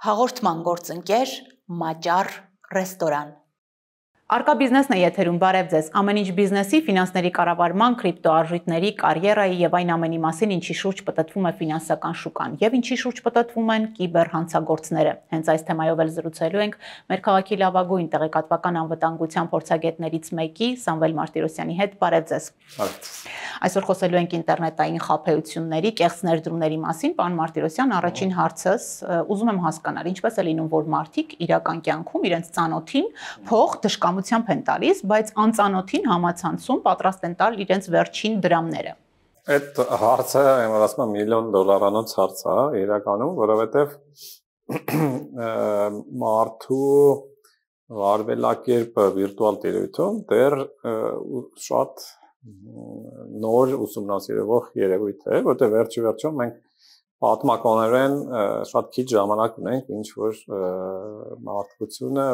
Հաղորդման գործընկեր Մաճար ռեստորան։ Արկա բիզնեսն է եթերում, բարև ձեզ։ Ամեն ինչ բիզնեսի, ֆինանսների կառավարման, կրիպտոարժույթների, կարիերայի եւ այն ամենի մասին, ինչի շուրջ պտտվում է ֆինանսական շուկան եւ ինչի շուրջ պտտվում են կիբեր հանցագործները։ Հենց այս թեմայով էլ զրուցելու ենք մեր քաղաքի լավագույն տեղեկատվական անվտանգության փորձագետներից մեկի Սամվել Մարտիրոսյանի հետ։ Բարև ձեզ։ Այսօր խոսելու ենք ինտերնետային խաբեությունների, կեղծ ներդրումների մասին։ Պարոն Մարտիրոսյան, առաջին հարցս ուզում եմ հասկանալ, ինչպես է լինում, որ մարդիկ իրական կյանքում իրենց ծանոթին փող դժկամությամբ են տալիս, բայց անծանոթին համացանցում պատրաստ են տալ իրենց վերջին դրամները։ Այդ հարցը, եմ ասում, միլիոն դոլարանոց հարց է իրականում, որովհետև մարդու վարվելակերպը վիրտուալ տիրույթում դեռ շատ նոր ուսումնասիրվող երևույթ է, որտեղ վերջիվերջում մենք պատմականորեն շատ քիչ ժամանակ ունենք, ինչ որ մարդկությունը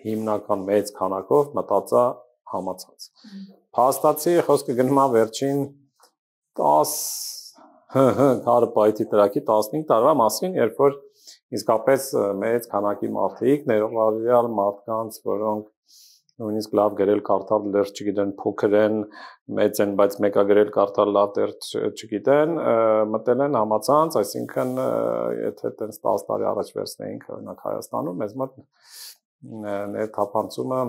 հիմնական մեծ քանակով մտածա համացած։ Փաստացի խոսքը գնում է վերջին 10 քարբայթի տրակի 15 տարվա մասին, երբ որ իսկապես մեծ քանակի մարդիկ, ներողարյալ մարդկանց, որոնք նույնիսկ լավ գրել կարդալ դեռ չգիտեն, փոքր են, մեծ են, բայց մեկը գրել կարդալ լավ դեռ չգիտեն, մտել են համացանց, այսինքն եթե տենց 10 տարի առաջ վերցնեինք օրինակ Հայաստանում, մեզ մոտ ներթափանցումը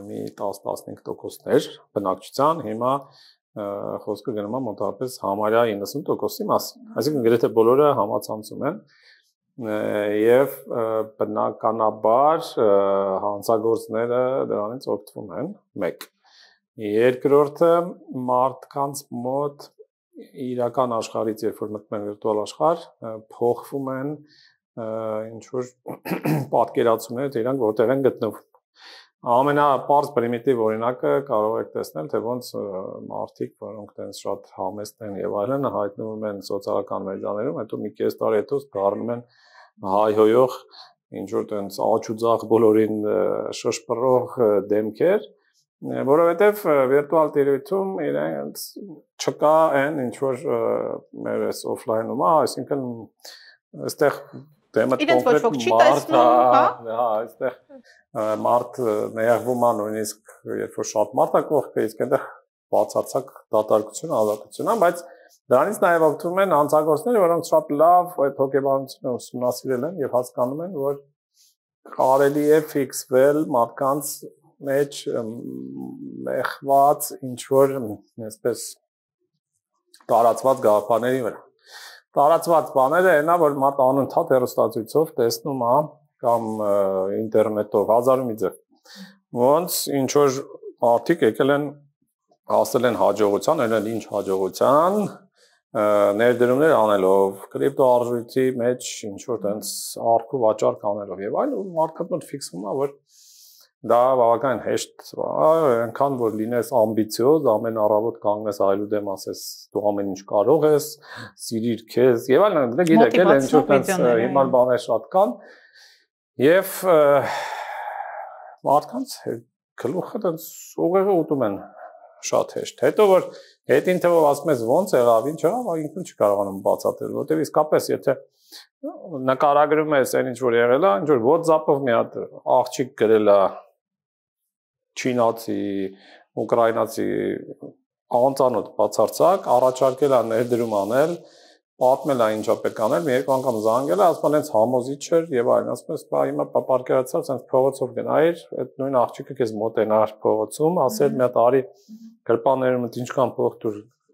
մի 10-15%-ներ բնակչության, հիմա խոսքը գնում է մոտավորապես համարյա 90%-ի մասին, այսինքն գրեթե բոլորը համացանցում են եւ բնականաբար հանցագործները դրանից օգտվում են, մեկ։ Երկրորդը մարդկանց մոտ իրական աշխարհից երբ որ մտնում են վիրտուալ աշխարհ, փոխվում են ինչ որ պատկերացումները իրանք որտեղ են գտնվում։ Ամենապարզ պրիմիտիվ օրինակը կարող եք տեսնել, թե ոնց մարդիկ, որոնք տենց շատ համեստ են եւ այլն, հայտնվում են սոցիալական մեդիաներում, հետո մի կես տարի հետո դառնում են հայհոյող ինչ որ տենց աչ ու ձախ բոլորին շշպռող դեմքեր, որովհետեւ վիրտուալ տիրույթում իրենց չկա այն ինչ որ մեր էս օֆլայնում է, այսինքն այստեղ դեմը կոնկրետ մարդ, հա, այստեղ մարդ նեղվում է նույնիսկ երբ որ շատ մարդ է կողքը, իսկ այնտեղ բացարձակ դատարկություն, ազատություն է, բայց դրանից նաև օգտվում են հանցագործները, որոնք շատ լավ այդ հոգեբանությունը ուսումնասիրել են եւ հասկանում են, որ կարելի է ֆիքսվել մարդկանց մեջ մեղված ինչ որ այսպես տարածված գաղափարների վրա։ Տարածված բաները այնա, որ մարդ անընդհատ հեռուստացույցով տեսնում է կամ ինտերնետով հազարումի ձև։ Ոնց ինչ որ մարդիկ եկել են հասել են հաջողության, այնքան ինչ հաջողության, ներդրումներ անելով, կրիպտոարժույթի մեջ ինչ որ տենց արք ու վաճառք անելով եւ այլն, մարդկանց մոտ ֆիքսվում է, որ դա բավական հեշտ է, այնքան որ լինես ամբիցիոզ, ամեն առավոտ կանգնես այլու դեմ ասես դու ամեն ինչ կարող ես, սիրիր քեզ եւ այլն, դե գիտեք, էլ ինչ որ տենց հիմար բաներ շատ կան եւ մարդկանց գլուխը տենց ուղեղը ուտում են շատ հեշտ։ Հետո որ հետին թվով ասում ես ոնց եղավ, ինչ եղավ, ինքն չկարողանում բացատրել, որտեղ իսկապես եթե նկարագրում ես այն ինչ որ եղել է, ինչ որ WhatsApp-ով մի հատ աղջիկ գրել է չինացի, ուկրաինացի անծանոթ բացարձակ, առաջարկել է ներդրում անել, պատմել է ինչա պետք անել, մի երկու անգամ զանգել է, ասում են համոզիչ չէր եւ այլն, ասում ես, բա հիմա պատկերացրած sense փողոցով գնայր, այդ նույն աղջիկը քեզ մոտենար փողոցում, ասել մի հատ արի գրպաններում ինչքան փող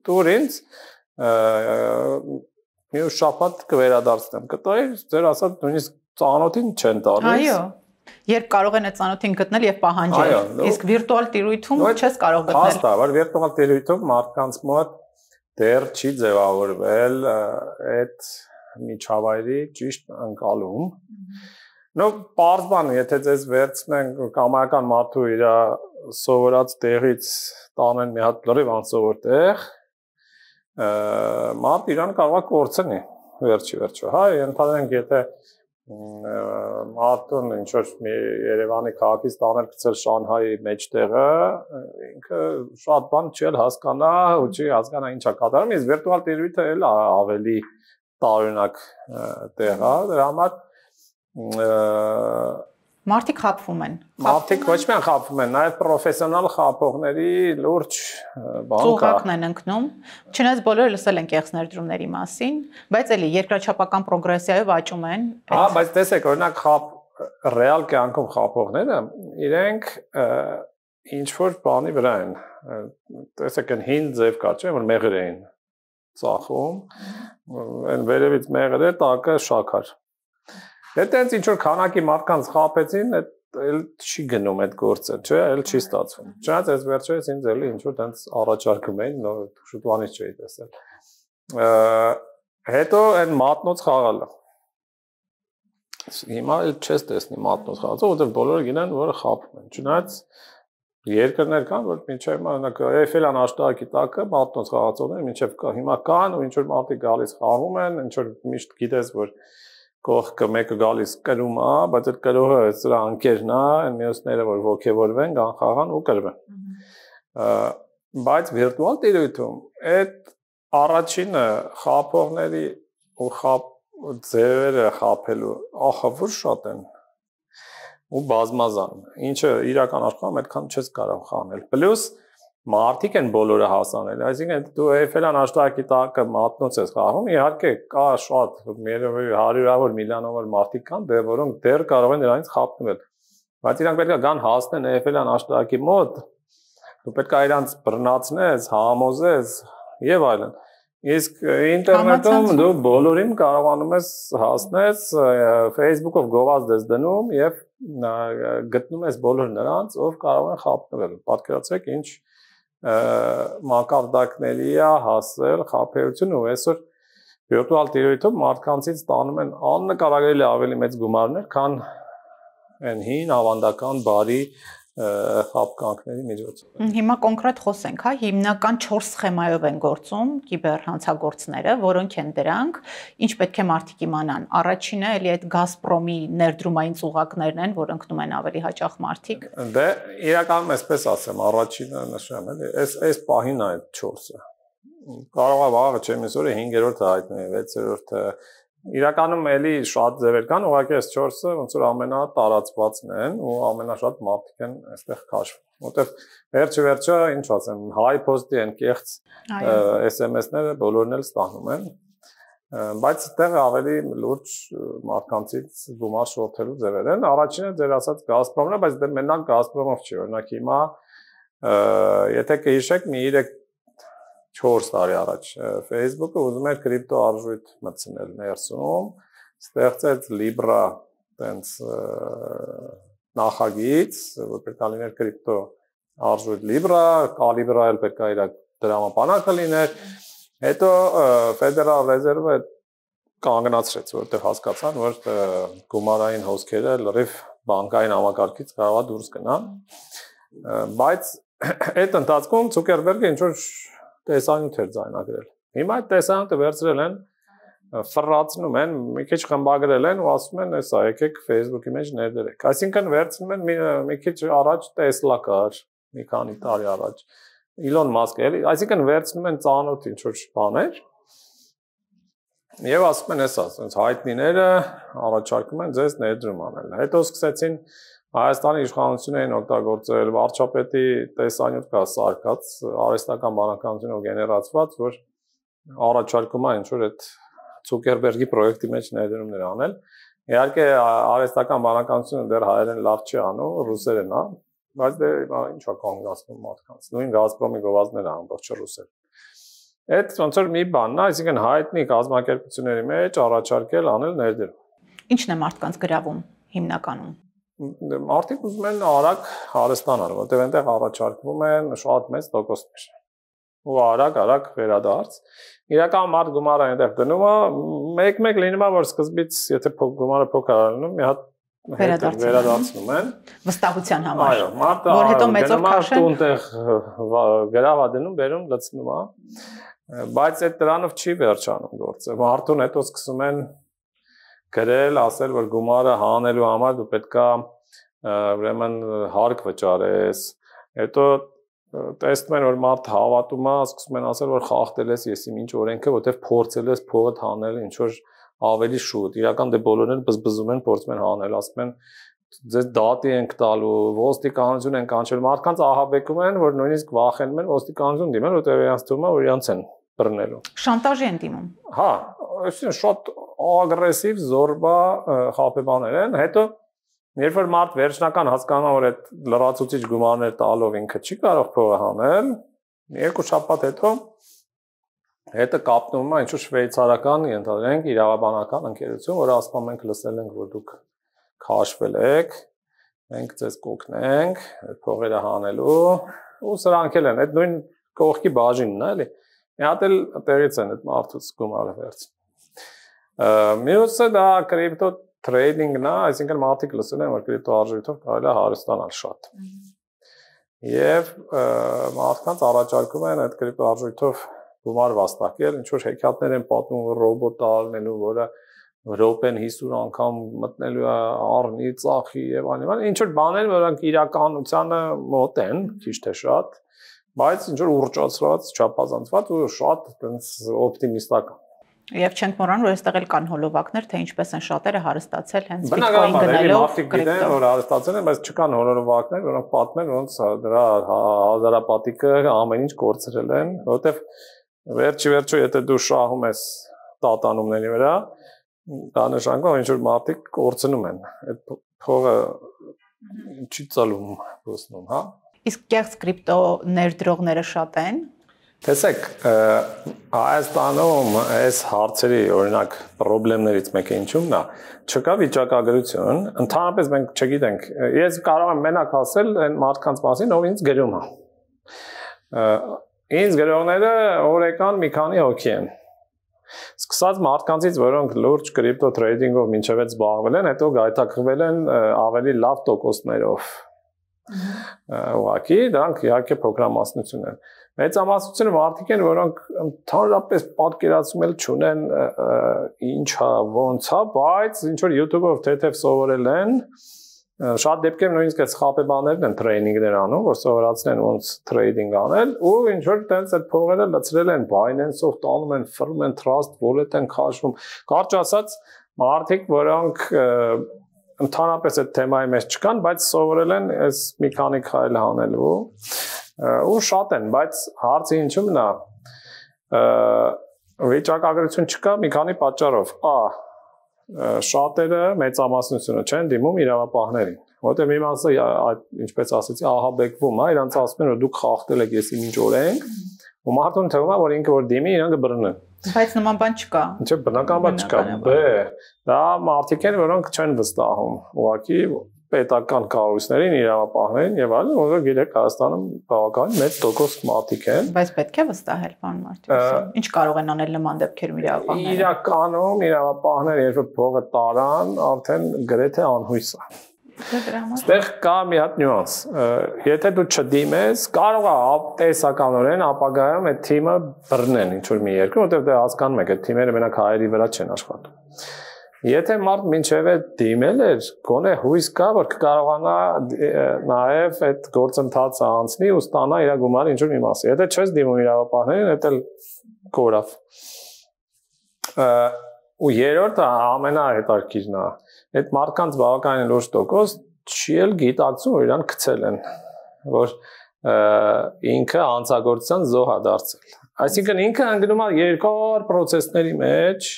տուր ինձ, մի շաբաթ կվերադարձնեմ, կտայի, ձեր ասած նույնիսկ ծանոթին չեն տալիս։ Այո։ Երբ կարող են այդ ծանոթին գտնել եւ պահանջել։ Իսկ վիրտուալ տիրույթում չես կարող գտնել։ Հաստ է, որ վիրտուալ տիրույթում մարդկանց մոտ դեռ չի ձևավորվել այդ միջավայրի ճիշտ ընկալում։ Նո պարզ բան, եթե ձեզ վերցնեն կամայական մարդու իր սովորած տեղից տանեն մի հատ լրիվ անսովոր տեղ, մարդ իրան կարող է կորցնի վերջի վերջո, հա, ընդհանրենք եթե Մարդուն ինչ որ Երևանի քաղաքից տանել գցել Շանհայի մեջտեղը, ինքը շատ բան չի հասկանա, ու չի հասկանա ինչա կատարում, իսկ վիրտուալ տիրույթը էլ ավելի տարօրինակ տեղ է, դրա համար Մարդիկ խաբվում են։ Մարդիկ ոչ միայն խաբվում են, նաև պրոֆեսիոնալ խաբողների լուրջ բան կա։ Ծուղակն են ընկնում։ Չնայած բոլորը լսել են կեղծ ներդրումների մասին, բայց էլի երկրաչափական պրոգրեսիայով աճում են։ Հա, բայց տեսեք, օրինակ ռեալ կյանքում խաբողները իրենք ինչ որ բանի վրա են։ Տեսեք, այն հին ձև կա, չէ՞, որ մեղր էին ծախում, այն վերևից մեղր է, տակը շաքար։ Դե տենց ինչ որ քանակի մարդկանց խաբեցին, էլ չի գնում այդ գործը, չէ՞, էլ չի ստացվում։ Չնայած այս վերջերս ինձ էլի ինչ որ տենց առաջարկում էին, շուտվանից չէի տեսել։ Հետո այն մատնոց խաղալը։ Հիմա էլ չես տեսնի մատնոց խաղալը, որովհետև բոլորը գիտեն, որ խաբում են։ Չնայած երկրներ կան, որ մինչև օրինակ Էյֆելյան աշտարակի տակը մատնոց խաղացողները մինչև հիմա կան, ու ինչ որ մարդիկ գալիս խաղում են, ինչ որ միշտ գիտես, որ կողքը մեկը գալիս կրում է, բայց այդ կրողը սրա անկերն է, այն մյուսները որ ոգևորվեն, գան խաղան ու կրվեն։ Բայց վիրտուալ տիրույթում այդ առաջինը խաբողների ու ձևերը խաբելու ախավոր շատ են ու բազմազան, ինչը իրական աշխարհում այդքան չես կարող խանել։ Պլյուս մարդիկ են բոլորը հասանել, այսինքն դու Էյֆելյան աշտարակի տակը մատնոց ես խաղում, իհարկե կա շատ հարյուրավոր միլիոնավոր մարդիկ կան, որոնք դեռ կարող են նրանից խաբնել, բայց իրանք պետք է գան հասնեն Էյֆելյան աշտարակի մոտ, դու պետք է իրանց բռնացնես, համոզես եւ այլն։ Իսկ ինտերնետում դու բոլորին կարողանում ես հասնես, Facebook-ով գովազդ ես դնում եւ գտնում ես բոլոր նրանց, ով կարող են խաբնել։ Պատկերացրեք ինչ մակարդակների է հասել խաբեությունը, ու այսօր վիրտուալ տիրույթում մարդկանցից ստանում են աննկարագրելի ավելի մեծ գումարներ, քան այն հին ավանդական բարի խաբկանքների միջոցով։ Հիմա կոնկրետ խոսենք, հա, հիմնական 4 սխեմայով են գործում կիբեր հանցագործները, որոնք են դրանք, ինչ պետք է մարդիկ իմանան։ Առաջինը էլի այդ Գազպրոմի ներդրումային ծուղակներն են, որ ընկնում են ավելի հաճախ մարդիկ։ Դե իրականում այսպես ասեմ, առաջինը նշեմ, էլի, այս պահին է այդ 4-ը։ Կարող է վաղը չեմ այսօրը 5-րդը հայտնի, 6-րդը իրականում էլի շատ ձևեր կան, ուղղակի այս 4-ը ոնց որ ամենատարածվածն են ու ամենաշատ մարդիկ են այստեղ քաշվում։ Որտեվ վերջը ինչ ասեմ, հայ post-ի են կեղծ SMS-ները բոլորն էլ ստանում են, բայց այդտեղ ավելի լուրջ մարդկանցից գումար շոթելու ձևեր են։ Առաջինը ձեր ասած Գազպրոմն է, բայց դե մենակ Գազպրոմով չի, օրինակ հիմա եթե կհիշեք մի 3-4 տարի առաջ Facebook-ը ուզում էր կրիպտո արժույթ մտցնել ներսում, ստեղծեց Libra տենց նախագիծ, որ պետք է լիներ կրիպտո արժույթ Libra, Calibra էլ պետք է իր դրամապանակը լիներ, հետո Federal Reserve-ը կանգնացրեց, որովհետև հասկացան, որ գումարային հոսքերը լրիվ բանկային համակարգից կարող է դուրս գնան, բայց այդ ընթացքում Zuckerberg-ը ինչ-որ տեսանյութ էր ձայնագրել։ Հիմա այդ տեսանյութը վերցրել են, ֆռացնում են, մի քիչ խմբագրել են ու ասում են, «Էսա, եկեք Facebook-ի մեջ ներդրեք»։ Այսինքն վերցնում են մի քիչ առաջ Tesla կար, մի քանի տարի առաջ, Elon Musk-ը, էլի, այսինքն վերցնում են ծանոթ ինչ-որ բաներ եւ ասում են, «Էսա, ասենց հայտնիները առաջարկում են ձեզ ներդրում անել»։ Հետո սկսեցին Հայաստանի իշխանությունը էին օգտագործել վարչապետի տեսանյութ կա սարկած արհեստական բանականությունով գեներացված, որ առաջարկում է ինչ-որ այդ Zuckerberg-ի պրոյեկտի մեջ ներդրումներ անել։ Իհարկե արհեստական բանականությունը դեռ հայերեն լավ չի անում, ռուսերեն է, բայց դե ինչա կանգնացնում մարդկանց։ Նույն Գազպրոմի գովազդները ամբողջ ռուսեր։ Այդ ոնց որ մի բանն է, այսինքն հայտնի կազմակերպությունների մեջ առաջարկել անել ներդրում։ Ինչն է մարդկանց գրավում հիմնականում։ Մարդիկ ուզում են արագ հարստանալ, որտեղ այնտեղ առաջարկվում են շատ մեծ տոկոսներ։ Ու արագ վերադարձ։ Իրական մարդ գումարը այնտեղ դնում է, մեկ լինում է, որ սկզբից, եթե գումարը փոքր է լինում, մի հատ վերադարձնում են վստահության համար։ Այո, մարդը որ հետո մեծով քաշեն, այնտեղ գրավա դնում, բերում, լցնում է։ Բայց այդ դրանով չի վերջանում գործը։ Մարդուն հետո սկսում են գրել, ասել, որ գումարը հանելու համար դու պետքա ուրեմն հարկ վճարես։ Հետո տեսնում են, որ մարդ հավատում է, սկսում են ասել, որ խախտել ես ես իմ ինչ օրենքը, որտեվ փորձել ես փողդ հանել ինչ որ ավելի շուտ։ Իրական դե բոլորն բզբզում են, փորձում են հանել, ասում են ձեզ դատի ենք տալու, ոստիկանություն են կանչել, մարդկանց ահաբեկում են, որ նույնիսկ վախենում են ոստիկանություն դիմել, որտեղ իրանց թվում է, որ իրանց են բռնելու։ Շանտաժի են դիմում։ Հա, այսինքն շատ ագրեսիվ, զորբա խաբեբաներ են, հետո երբ որ մարդ վերջնական հասկանում է, որ այդ լրացուցիչ գումարներ տալով ինքը չի կարող փողը հանել, երկու շաբաթ հետո կապնում է ինչ-որ շվեյցարական, ենթադրենք, իրավաբանական ընկերություն, որը ասում է մենք լսել ենք, որ դուք քաշվել եք, մենք ձեզ կօգնենք այդ փողերը հանելու, ու սրանք էլ են, այդ նույն կողքի բաժինն է, էլի։ Մի հատ էլ տեղից են այդ մարդուց գումարը վերցնում։ Մյուսը դա կրիպտո թրեյդինգն է, այսինքն մարդիկ լսել են, որ կրիպտո արժույթով կարելի է հարստանալ շատ։ Եվ մարդկանց առաջարկում են այդ կրիպտո արժույթով գումար վաստակել, ինչ որ հեքիաթներ են պատմում, որ ռոբոտ ալնելու, որը րոպեն 50 անգամ մտնելու է առնի, ծախի եւ այլն, ինչ որ բաներ, որոնք իրականությանը մոտ են, քիչ թե շատ, բայց ինչ որ ուռճացված, չափազանցված ու շատ այդպես օպտիմիստական։ Եվ չենք մոռանում, որ այստեղ էլ կան հոլովակներ, թե ինչպես են շատերը հարստացել հենց Bitcoin գնելով, մարդիկ գիտեն, որ հարստացել են, բայց չկան հոլովակներ, որոնք պատմեն, ոնց դրա հազարապատիկը ամեն ինչ կորցրել են, որովհետեւ վերջի եթե դու շահում ես տատանումների վրա, դա նշանակում է, ինչ որ մարդիկ կորցնում են, այդ փողը չի ծալում, ոսնում, հա։ Իսկ կեղծ կրիպտո ներդրողները շատ են։ Տեսեք, Հայաստանում այս հարցերի օրինակ խնդիրներից մեկը ինչումն է, չկա վիճակագրություն, ընդհանրապես մենք չգիտենք։ Ես կարող եմ մենակ ասել այն մարդկանց մասին, ով ինձ գրում է։ Ինձ գրողները օրեկան մի քանի հոգի են։ Սկսած մարդկանցից, որոնք լուրջ կրիպտո թրեյդինգով մինչև այդ զբաղվել են, հետո գայթակղվել են ավելի լավ տոկոսներով։ Ուղղակի դրանք իհարկե փոքրամասնություն են։ Մեծամասնությունը մարդիկ են, որոնք ընդհանրապես պատկերացում էլ չունեն ինչա, ոնց է, բայց ինչ որ YouTube-ով թեթև սովորել են, շատ դեպքերում նույնիսկ այս խաբեբաներն են տրեյնինգներ անում, որ սովորացնեն ոնց թրեյդինգ անել, ու ինչ որ տենց այդ փողերը լցրել են Binance-ով, տանում են, ֆրում են, Trust Wallet են քաշվում։ Կարճ ասած, մարդիկ, որոնք ընդհանրապես այդ թեմայի մեջ չկան, բայց սովորել են այս մի քանի քայլ անելու ու շատ են, բայց հարցը ինչումն է, վիճակագրություն չկա մի քանի պատճառով։ Շատերը մեծամասնությունը չեն դիմում իրավապահներին, որտեղ մի մասը ինչպես ասեցի, ահաբեկվում է, իրանց ասում են, որ դուք խախտել եք եսի ինչ օրենք, ու մարդուն թվում է, որ ինքը որ դիմի, իրան կբռնեն։ Բայց նման բան չկա։ Չէ, բնական բան չկա։ Դա մարդիկ են, որոնք չեն վստահում, ուղղակի պետական կառույցներին, իրավապահներին եւ այլն, որոնք գիտեք Հայաստանում բավականին մեծ տոկոս մարդիկ են։ Բայց պետք է վստահել, պարոն Մարտիրոսյան։ Ինչ կարող են անել նման դեպքերում իրավապահները։ Իրականում իրավապահները երբ որ փողը տարան, արդեն գրեթե անհույս է։ Այստեղ կա մի հատ նյուանս։ Եթե դու չդիմես, կարող է տեսականորեն ապագայում այդ թիմը բռնեն ինչ որ մի երկրում, որտեղ դե հասկանում եք, այդ թիմերը մենակ հայերի վրա չեն աշխատում։ Եթե մարդ մինչև այդ դիմել էր, գոնե հույս կա, որ կկարողանա նաև այդ գործընթացը անցնի ու ստանա իր գումարը ինչ որ մի մասը։ Եթե չես դիմում իրավապահներին, դա էլ կորավ։ Ու երրորդը ամենահետաքրքիրն է, այդ մարդկանց բավականին լուրջ տոկոս չի էլ գիտակցում, որ իրան գցել են, որ ինքը հանցագործության զոհ է դարձել։ Այսինքն ինքը ընկնում է երկար process-ների մեջ,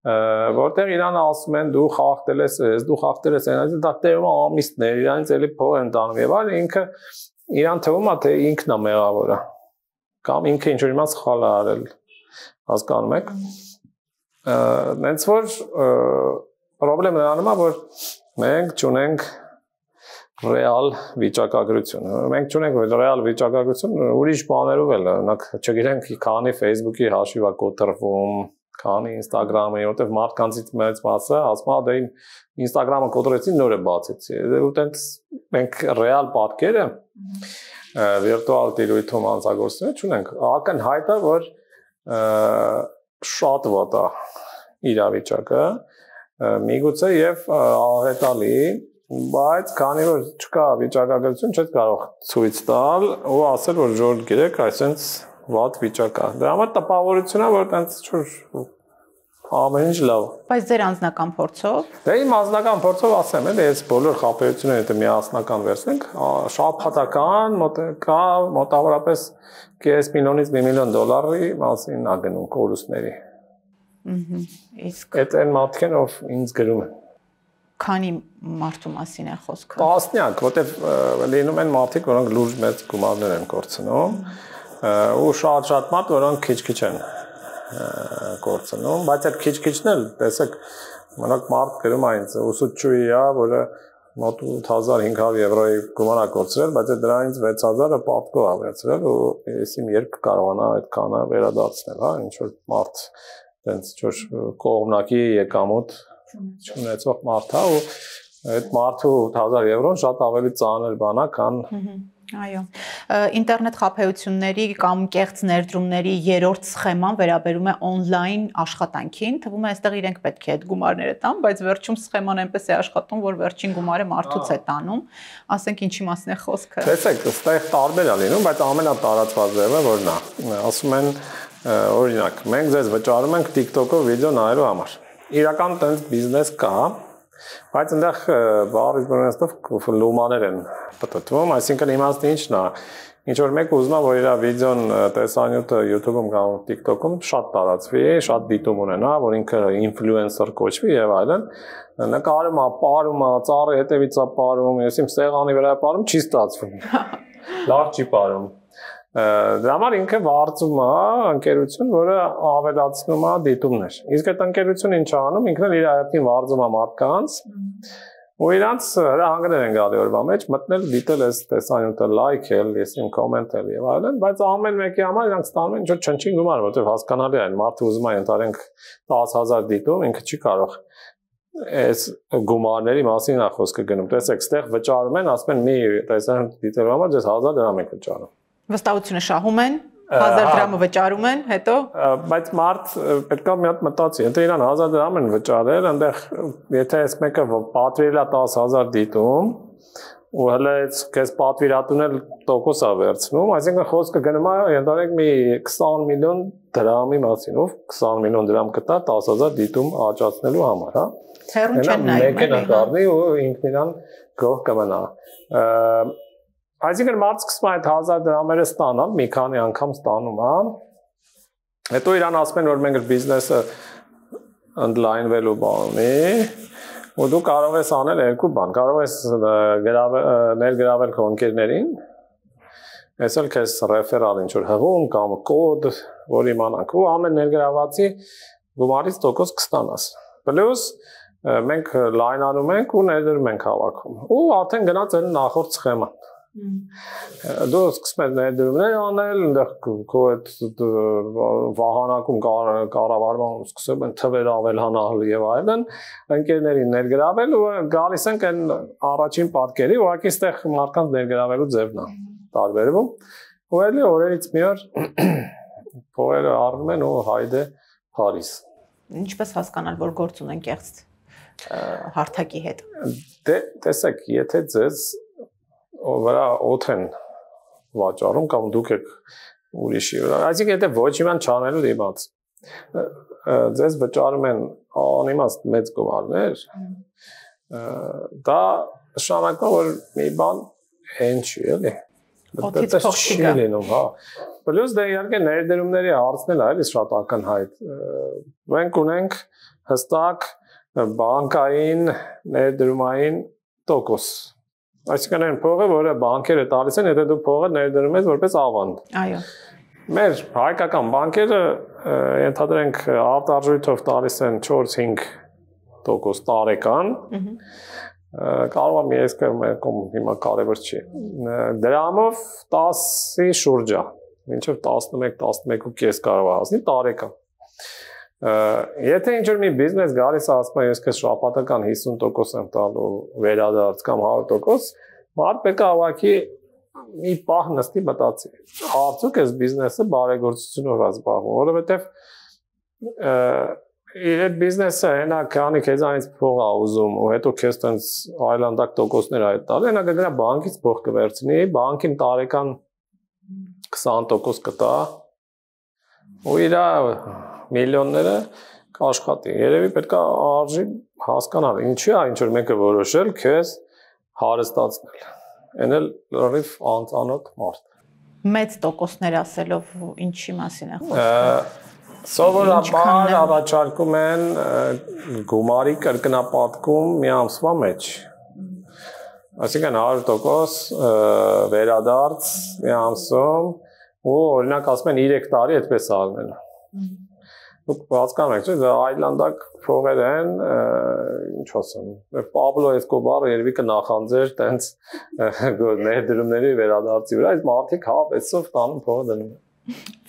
որտեղ իրան ասում են դու խախտել ես, դու խախտել ես, այնպես դա տևում է ամիսներ, իրանից էլի փող են տանում եւ այլն, ինքը իրան թվում է թե ինքն է մեղավորը, կամ ինքը ինչ որ իմանց սխալ է արել, հասկանում եք։ Նենց որ պրոբլեմը նրանում է, որ մենք չունենք ռեալ վիճակագրություն։ Մենք չունենք ռեալ վիճակագրություն, ուրիշ բաներով էլ, օրինակ, չգիտենք, քանի Facebook-ի հաշիվ է կոտրվում, քանի Instagram-ի, որտեղ մարդկանցից մեծ մասը ասում է, դե Instagram-ը կոտրեցին, նորը բացեցի։ Ու տենց մենք ռեալ պատկերը վիրտուալ տիրույթում անցագործությունը չունենք։ Ակնհայտ է, որ շատ վատ է իրավիճակը, միգուցե եւ աղետալի, բայց քանի որ չկա վիճակագրություն, չէ՞ կարող ցույց տալ ու ասել, որ ժողովուրդ գիտեք, այսպես վատ վիճակ է։ Դրա համար տպավորությունն է, որ տենց չոր ամեն ինչ լավ։ Բայց ձեր անձնական փորձով։ Դե իմ անձնական փորձով ասեմ, էլի, այս բոլոր խաբեությունները եթե միասնական վերցնենք, շաբաթական մոտավորապես $5 միլիոնից $1 միլիոն մասին ա գնում կորուստների։ Իսկ այդ այն մարդիկ են, ով ինձ գրում են։ Քանի մարդու մասին է խոսքը։ Տասնյակ, որտեվ լինում են մարդիկ, որոնք լուրջ մեծ գումարներ են կորցնում, ու շատ մարդ, որոնք քիչ-քիչ են կորցնում, բայց այդ քիչ-քիչն էլ, տեսեք, մենակ մարդ գրում է ինձ, ուսուցչուհի է, որը մոտ 8500 € գումար է կորցրել, բայց դրանից 6000-ը պատկով է վերցրել ու ես իմ երբ կարողանա այդ քանը վերադարձնել, հա, ինչ որ մարդ տենց ինչ որ կողմնակի եկամուտ չունեցող մարդ է ու այդ մարդու 8000 € շատ ավելի ծանր բան է, քան Այո, ինտերնետ խաբեությունների կամ կեղծ ներդրումների երրորդ սխեման վերաբերում է on-line աշխատանքին, թվում է այստեղ իրենք պետք է այդ գումարները տան, բայց վերջում սխեման այնպես է աշխատում, որ վերջին գումարը մարդուց է տանում, ասենք ինչի մասին է խոսքը։ Տեսեք, այստեղ տարբեր է լինում, բայց ամենատարածված ձևը որն է։ Ասում են, օրինակ, մենք ձեզ վճարում ենք TikTok-ով վիդեո նայելու համար։ Իրական տենց բիզնես կա, բայց այնտեղ բառից բնորոշելով լումաներ են պատտվում, այսինքն իմաստը ինչն է, ինչ որ մեկ ուզում է, որ իր վիդեոն տեսանյութը YouTube-ում կամ TikTok-ում շատ տարածվի, շատ դիտում ունենա, որ ինքը ինֆլուենսեր կոչվի եւ այլն, նկարում է, ապարում է, ծառի հետևից է ապարում, ես իմ սեղանի վրա ապարում, չի ստացվում։ Լավ չի ապարում։ Դրա համար ինքը վարձում է ընկերություն, որը ավելացնում է դիտումներ։ Իսկ այդ ընկերությունը ինչ անում, ինքն էլ իր հայտնին վարձում է մարդկանց, ու իրանց հրահանգներ են գալի օրվա մեջ, մտնել, դիտել այս տեսանյութը, լայքել, ես իմ կոմենտել եւ այլն, բայց ամեն մեկի համար իրանք ստանում են ինչ-որ չնչին գումար, որովհետեւ հասկանալի է, մարդը ուզում է ընտրենք 10000 դիտում, ինքը չի կարող այս գումարների մասին է խոսքը գնում։ Տեսեք, այստեղ վճարում են, ասում են մի տեսանյութ դիտելու համար ձեզ 1000 դրամ եք վճարում։ Վստահությունը շահում են, 1000 դրամը վճարում են, հետո բայց մարդ պետք է մի հատ մտածի, եթե իրան 1000 դրամ են վճարել, այնտեղ եթե այս մեկը պատվիրել է 10000 դիտում, ու հələ այս պատվիրատուն էլ տոկոս է վերցնում, այսինքն խոսքը գնում է ընդհանրենք մի 20 միլիոն դրամի մասին, ով 20 միլիոն դրամ կտա 10000 դիտում աճացնելու համար, հա։ հերուն չեն նայում։ Մեկն է դառնի ու ինքն իրան գող կմնա։ Այսինքն մարդ սկսում է այդ 1000 դրամերը ստանալ, մի քանի անգամ ստանում է։ Հետո իրան ասում են, որ մենք բիզնեսը ընդլայնվելու բան ունի, ու դու կարող ես անել երկու բան, կարող ես ներգրավել քո ընկերներին, ես էլ քեզ ռեֆերալ ինչ որ հղում կամ կոդ, որ իմանանք, ու ամեն ներգրավվածի գումարից տոկոս կստանաս։ Պլյուս մենք լայնանում ենք ու ներդրում ենք հավաքում։ Ու արդեն գնաց այն նախորդ սխեման։ Դու սկսում ես ներդրումներ անել, այնտեղ քո այդ վահանակում կառավարման սկսում են թվեր ավելանալ եւ այլն, ընկերներին ներգրավել ու գալիս ենք այն առաջին պատկերի, ուղղակի այստեղ մարդկանց ներգրավելու ձևն է տարբերվում։ Ու էլի օրերից մի օր փողերը առնում են ու հայդե Փարիզ։ Ինչպես հասկանալ, որ գործ ունեն կեղծ հարթակի հետ։ Դե տեսեք, եթե ձեզ վրա օդ են վաճառում կամ դուք եք ուրիշի վրա, այսինքն եթե ոչ իման չանելու դիմաց, ձեզ վճարում են անիմաստ մեծ գումարներ, դա նշանակում որ մի բան հեն չի, էլի։ Օդից փող չի գա։ Հա։ Պլյուս դե իհարկե ներդրումների հարցն էլ էլի շատ ակնհայտ։ Մենք ունենք հստակ բանկային ներդրումային տոկոս։ Այսինքն այն փողը, որը բանկերը տալիս են, եթե դու փողը ներդրում ես որպես ավանդ։ Այո։ Մեր հայկական բանկերը ենթադրենք արտարժույթով տալիս են 4-5% տարեկան։ Կարող է ես կողմ հիմա կարևոր չի։ Դրամով 10-ի շուրջ է, մինչև 11-11.5 կարող է հասնի տարեկան։ Եթե ինչ-որ մի բիզնես գալիս է ասում է ես քեզ շաբաթական 50% եմ տալու վերադարձ կամ 100%, մարդ պետք է ավակի մի պահ նստի մտածի։ Արդյոք այս բիզնեսը բարեգործությունով է զբաղվում, որովհետև Իր բիզնեսը հենա քանի քեզանից փող ա ուզում ու հետո քեզ տենց այլանդակ տոկոսներ այդ տալ, հենա գնա բանկից փող կվերցնի, բանկին տարեկան 20% կտա ու իր միլիոնները կաշխատի։ Երևի պետք է արժի հասկանալ, ինչի է ինչ որ մեկը որոշել քեզ հարստացնել։ Այն էլ լրիվ անծանոթ մարդ։ Մեծ տոկոսներ ասելով ինչի մասին է խոսքը։ Սովորաբար առաջարկում են գումարի կրկնապատկում մի ամսվա մեջ։ Այսինքն 100% վերադարձ մի ամսում ու օրինակ ասում են 3 տարի այդպես արնել։ Դուք հասկանում եք, չէ՞, այլանդակ փողեր են, ինչ ասեմ, Պաբլո Էսկոբարը երևի կնախանձեր տենց ներդրումների վերադարձի վրա, այս մարդիկ հավեսով տանում փողը դնում են։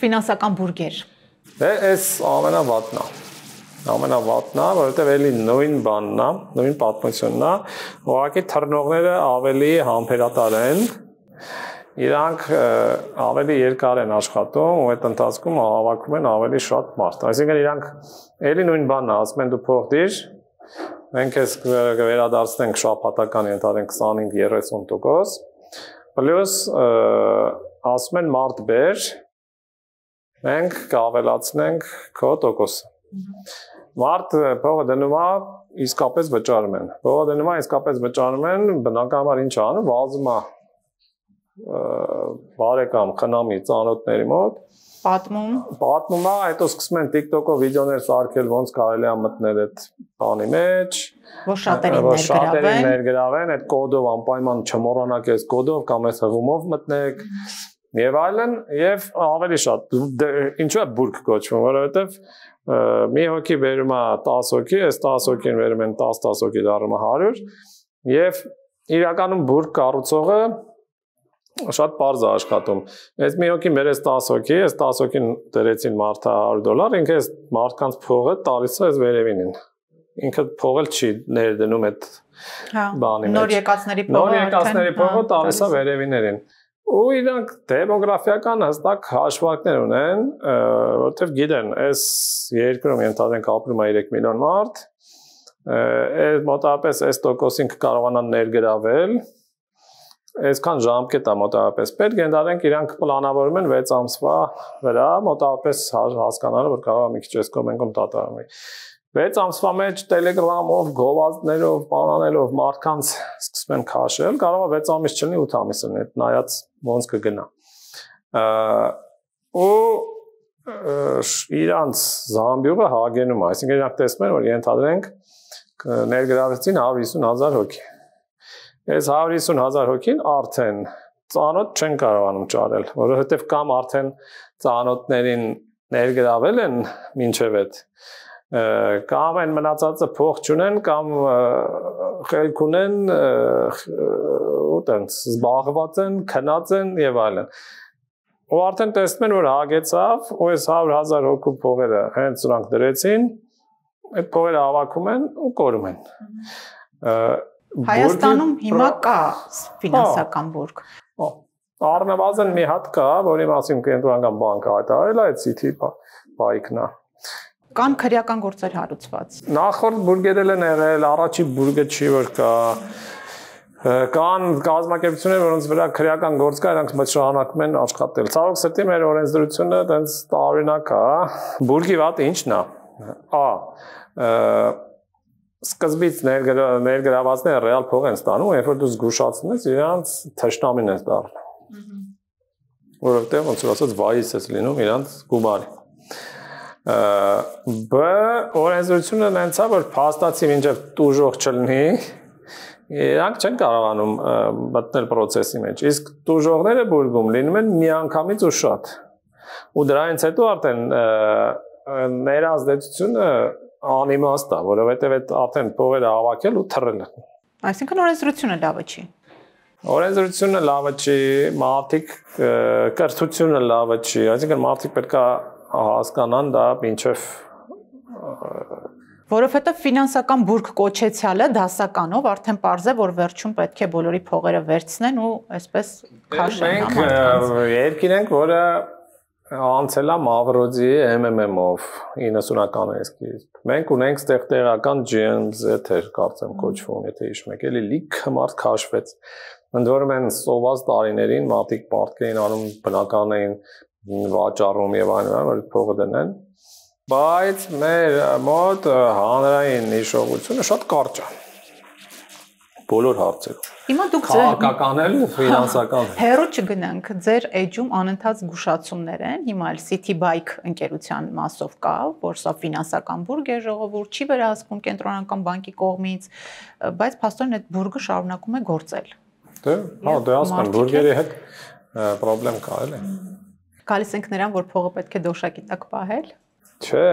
Ֆինանսական բուրգեր։ Դե էս ամենավատն է, որովհետև էլի նույն բանն է, նույն պատմությունն է, ուղղակի թռնողները ավելի համբերատար են, իրանք ավելի երկար են աշխատում ու այդ ընթացքում հավաքում են ավելի շատ մարդ։ Այսինքն իրանք էլի նույն բանն է, ասում են դու փող դիր, մենք ես կվերադարձնենք շաբաթական ենթադրենք 25-30%, պլյուս ասում են մարդ բեր, մենք կավելացնենք քո տոկոսը։ Մարդ փողը դնում է, իսկապես վճարում են։ Փողը դնում է, իսկապես վճարում են, բնականաբար ինչ անում, վազում է բարեկամ խնամի ծանոթների մոտ, պատմում է, հետո սկսում են TikTok-ով վիդեոներ սարքել, ոնց կարելի է մտնել այդ բանի մեջ, որ շատերին ներգրավեն, այդ կոդով անպայման չմոռանաք այս կոդով կամ այս հղումով մտնեք եւ այլն, եւ ավելի շատ ինչու է բուրգ կոչվում, որովհետեւ մի հոգի վերում է 10 հոգի, այս 10 հոգին վերում են 10 հոգի դառնում է 100 եւ իրականում բուրգ կառուցողը շատ པարզ է աշխատում։ Այս մի հոգի մերես 10 հոգի, այս 10 հոգին դրեցին մարդը $100, ինքը այս մարդկանց փողը տալիս է այս վերևինին։ Ինքը փողը չի ներդնում այդ բանի մեջ։ Նոր եկածների փողը տալիս է վերևիներին։ Ու իրանք դեմոգրաֆիական հստակ հաշվարկներ ունեն, որովհետև գիտեն, այս երկրում ենթադրենք ապրում է 3 միլիոն մարդ, մոտավորապես այս տոկոսին կարողանան ներգրավել, այսքան ժամկետ է մոտավորապես պետք, ենթադրենք իրանք պլանավորում են 6 ամսվա վրա, մոտավորապես հասկանալը, որ կարող է մի քիչ այս կոմենքում դատարանվի։ 6 ամսվա մեջ Telegram-ով, գովազդներով, բանանելով մարդկանց սկսում են քաշել, կարող է 6 ամիս չլինի 8 ամիս լինի, նայած ոնց կգնա։ Ու իրանց զամբյուղը հագենում է, այսինքն իրանք տեսնում են, որ ենթադրենք ներգրավեցին 150,000 հոգի։ Այս 150,000 հոգին արդեն ծանոթ չեն կարողանում ճարել, որովհետև կամ արդեն ծանոթներին ներգրավել են մինչև այդ կամ են մնացածը փող չունեն կամ խելք ունեն ու տենց զբաղված են, քնած են եւ այլն։ Ու արդեն տեսնում են, որ հագեցավ, ու այս 100,000 հոգու փողերը հենց նրանք դրեցին, այդ փողերը հավաքում են ու կորում են։ Հայաստանում հիմա կա ֆինանսական բուրգ։ Առնվազն մի հատ կա, որի մասին կենտրոնական բանկը հայտարարել է, այդ City Bike-ն է։ Կան քրեական գործեր հարուցված։ Նախորդ բուրգերել են եղել, առաջի բուրգը չի որ կա։ Կան կազմակերպություններ, որոնց վրա քրեական գործ կա, նրանք շարունակում են աշխատել։ Ցավոք սրտի մեր օրենսդրությունը տենց տարօրինակ է։ Բուրգի վատը ի՞նչն է։ Սկզբից ներգրավվածները ռեալ փող են ստանում, երբ որ դու զգուշացնես, իրանց թշնամին ես դառնում։ Որովհետև ոնց որ ասած վայիս ես լինում իրանց գումարի։ Բ օրենսդրությունը նենց է, որ փաստացի մինչև տուժող չլինի, իրանք չեն կարողանում մտնել process-ի մեջ։ Իսկ տուժողները բուրգում լինում են միանգամից ու շատ։ Ու դրանից հետո արդեն ներազդեցությունը անիմաստ է, որովհետև այդ արդեն փողերը հավաքել ու թռել են։ Այսինքն օրենսդրությունը լավը չի։ Օրենսդրությունը լավը չի, մարդիկ կրթությունը լավը չի, այսինքն մարդիկ պետք է հասկանան դա մինչև որովհետև ֆինանսական բուրգ կոչեցյալը դասականով արդեն պարզ է, որ վերջում պետք է բոլորի փողերը վերցնեն ու այսպես քաշեն։ Մենք երկիր ենք, որը անցել է Մավրոդի MMM-ով 90-ականներից սկիզբ։ Մենք ունենք ստեղ տեղական GMZ-եր, կարծեմ կոչվում, եթե հիշում եք, էլի լիքը մարդ քաշվեց։ Ընդ որում են սոված տարիներին մարդիկ պարտք էին անում, բնական էին վաճառում եւ այլն, որ փողը դնեն։ Բայց մեր մոտ հանրային հիշողությունը շատ կարճ է։ Բոլոր հարցերում։ Հիմա դուք քաղաքական էլ ու ֆինանսական։ Հերո չգնանք, ձեր էջում անընդհատ զգուշացումներ են։ Հիմա էլ Citybike ընկերության մասով կա, որ սա ֆինանսական բուրգ է, ժողովուրդ չի վերահսկվում կենտրոնական բանկի կողմից, բայց փաստորեն այդ բուրգը շարունակում է գործել։ Դե ասում եմ, բուրգերի հետ պրոբլեմ կա էլի։ Գալիս ենք նրան, որ փողը պետք է դոշակի տակ պահել։ Չէ,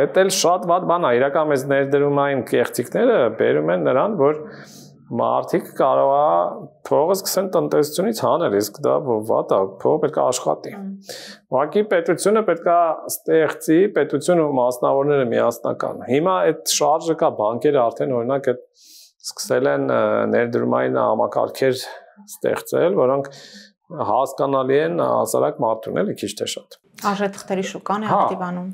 էդ էլ շատ վատ բան է, իրական մեծ ներդրումային կեղծիքները բերում են նրան, որ մարդիկ կարող է փողը սկսեն տնտեսությունից հանել, իսկ դա վատ է, փողը պետք է աշխատի։ Ուղղակի պետությունը պետք է ստեղծի, պետությունը ու մասնավորները միասնական։ Հիմա այդ շարժը կա, բանկերը արդեն օրինակ այդ սկսել են ներդրումային համակարգեր ստեղծել, որոնք հասկանալի են հասարակ մարդուն, էլի քիչ թե շատ։ Արժեթղթերի շուկան է ակտիվանում։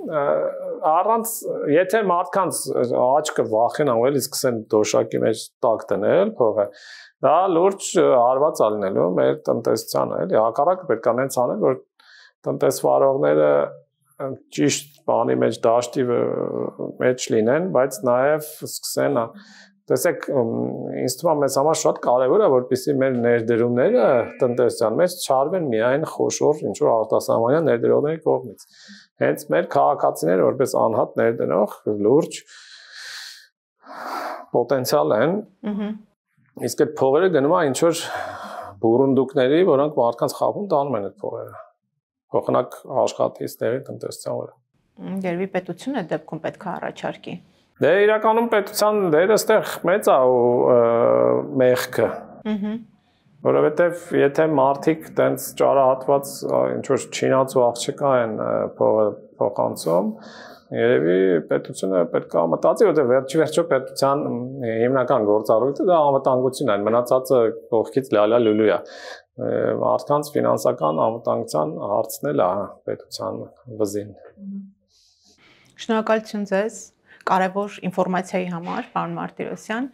Առանց, եթե մարդկանց աչքը վախենան ու էլի սկսեն դոշակի մեջ տակ դնել փողը, դա լուրջ հարված է լինելու մեր տնտեսությանը, էլի հակառակը պետք է նենց անել, որ տնտեսվարողները ճիշտ բանի մեջ դաշտի մեջ լինեն, բայց նաև սկսեն տեսեք, ինձ թվում է մեզ համար շատ կարևոր է, որպեսզի մեր ներդրումները տնտեսության մեջ չարվեն միայն խոշոր ինչ-որ արտասահմանյան ներդրողների կողմից։ Հենց մեր քաղաքացիները որպես անհատ ներդրող լուրջ պոտենցիալ են։ Իսկ այդ փողերը գնում է ինչ-որ բուրունդուկների, որոնք մարդկանց խաբում տանում են այդ փողերը։ Փոխանակ աշխատի ստեղի տնտեսության վրա։ Երևի պետությունը այդ դեպքում պետք է առաջարկի։ Դե իրականում պետության դերը ստեղ մեծ է ու մեղքը։ Որովհետև եթե մարդիկ տենց ճարահատված ինչ-որ չինած ու աղջկա են փոխանցում, երևի պետությունը պետք է մտածի, որտեղ վերջի պետության հիմնական գործառույթը դա անվտանգությունն է, մնացածը կողքից լալա լուլու է։ Մարդկանց ֆինանսական անվտանգության հարցն էլ է պետության վզին։ Շնորհակալություն ձեզ կարևոր ինֆորմացիայի համար, պարոն Մարտիրոսյան։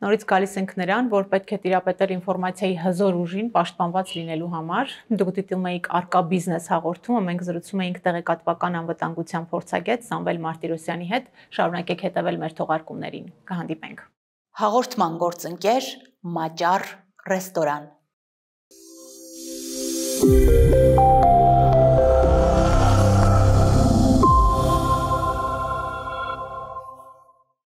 Նորից գալիս ենք նրան, որ պետք է տիրապետել ինֆորմացիայի հզոր ուժին պաշտպանված լինելու համար։ Դուք դիտում եք Արկա բիզնես հաղորդումը, մենք զրուցում էինք տեղեկատվական անվտանգության փորձագետ Սամվել Մարտիրոսյանի հետ։ Շարունակեք հետևել մեր թողարկումներին։ Կհանդիպենք։ Հաղորդման գործընկեր Մաճար ռեստորան։